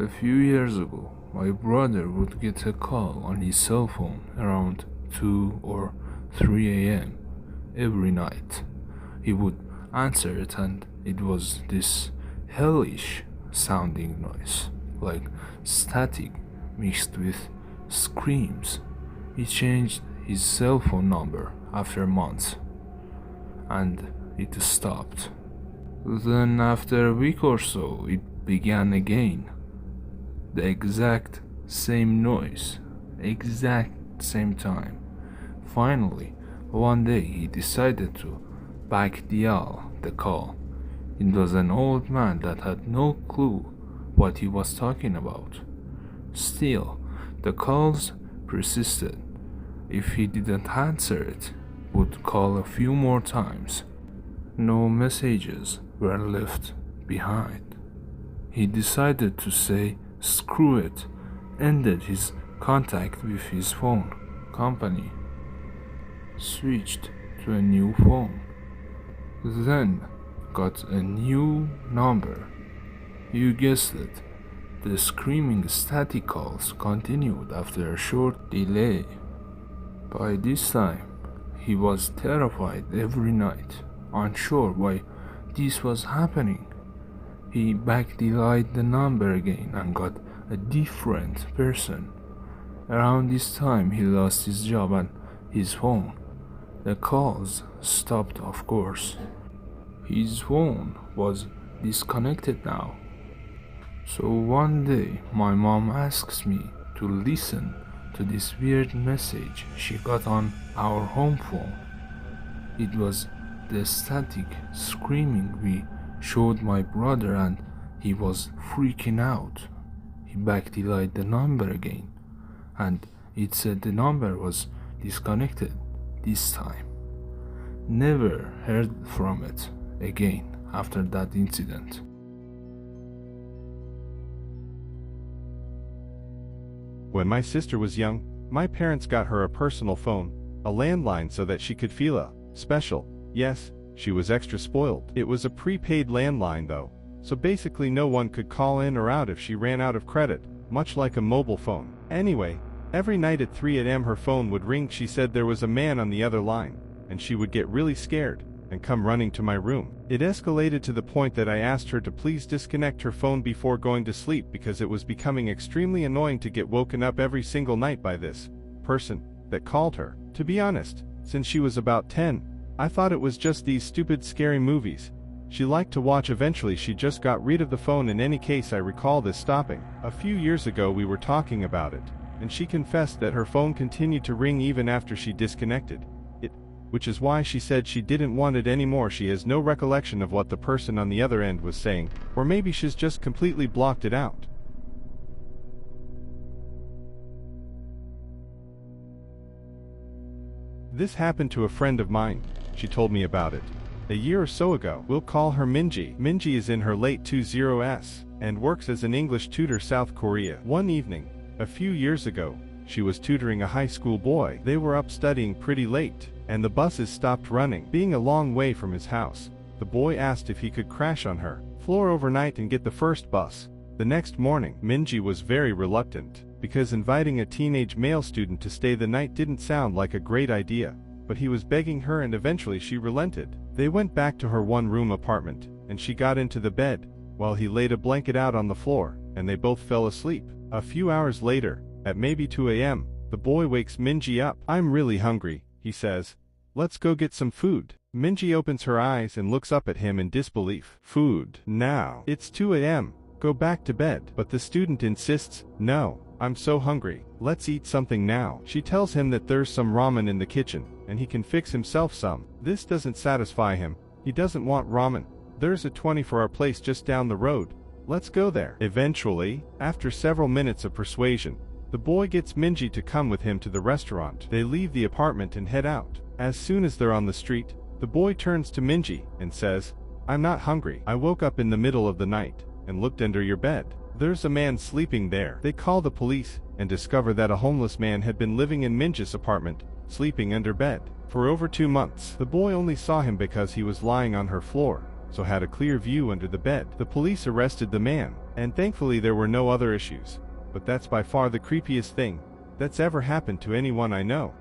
A few years ago, my brother would get a call on his cell phone around 2 or 3 a.m. every night. He would answer it, and it was this hellish sounding noise, like static mixed with screams. He changed his cell phone number after months, and it stopped. Then, after a week or so, it began again. The exact same noise, exact same time. Finally, one day he decided to backdial the call. It was an old man that had no clue what he was talking about. Still, the calls persisted. If he didn't answer it, would call a few more times. No messages were left behind. He decided to say screw it, ended his contact with his phone company, switched to a new phone, then got a new number. You guessed it, the screaming static calls continued after a short delay. By this time, he was terrified every night, unsure why this was happening. He backdialed the number again and got a different person. Around this time, he lost his job and his phone. The calls stopped, of course. His phone was disconnected now. So one day, my mom asks me to listen to this weird message she got on our home phone. It was the static screaming we showed my brother, and he was freaking out. He backdialed the number again, and it said the number was disconnected this time. Never heard from it again after that incident. When my sister was young, my parents got her a personal phone, a landline, so that she could feel special. Yes, she was extra spoiled. It was a prepaid landline though, so basically no one could call in or out if she ran out of credit, much like a mobile phone. Anyway, every night at 3 a.m. her phone would ring. She said there was a man on the other line, and she would get really scared and come running to my room. It escalated to the point that I asked her to please disconnect her phone before going to sleep because it was becoming extremely annoying to get woken up every single night by this person that called her. To be honest, since she was about 10, I thought it was just these stupid scary movies she liked to watch. Eventually she just got rid of the phone. In any case, I recall this stopping. A few years ago we were talking about it, and she confessed that her phone continued to ring even after she disconnected it, which is why she said she didn't want it anymore. She has no recollection of what the person on the other end was saying, or maybe she's just completely blocked it out. This happened to a friend of mine. She told me about it a year or so ago. We'll call her Minji. Minji is in her late 20s and works as an English tutor South Korea. One evening, a few years ago, she was tutoring a high school boy. They were up studying pretty late, and the buses stopped running. Being a long way from his house, the boy asked if he could crash on her floor overnight and get the first bus. The next morning, Minji was very reluctant, because inviting a teenage male student to stay the night didn't sound like a great idea, but he was begging her, and eventually she relented. They went back to her one-room apartment, and she got into the bed, while he laid a blanket out on the floor, and they both fell asleep. A few hours later, at maybe 2 a.m., the boy wakes Minji up. "I'm really hungry," he says. "Let's go get some food." Minji opens her eyes and looks up at him in disbelief. "Food? Now? It's 2 a.m. Go back to bed." But the student insists, "No, I'm so hungry. Let's eat something now." She tells him that there's some ramen in the kitchen, and he can fix himself some. This doesn't satisfy him. He doesn't want ramen. There's a 24-hour place just down the road. Let's go there. Eventually, after several minutes of persuasion, the boy gets Minji to come with him to the restaurant. They leave the apartment and head out. As soon as they're on the street, the boy turns to Minji and says, "I'm not hungry. I woke up in the middle of the night and looked under your bed. There's a man sleeping there." They call the police and discover that a homeless man had been living in Minji's apartment, sleeping under bed, for over 2 months. The boy only saw him because he was lying on her floor, so had a clear view under the bed. The police arrested the man, and thankfully there were no other issues. But that's by far the creepiest thing that's ever happened to anyone I know.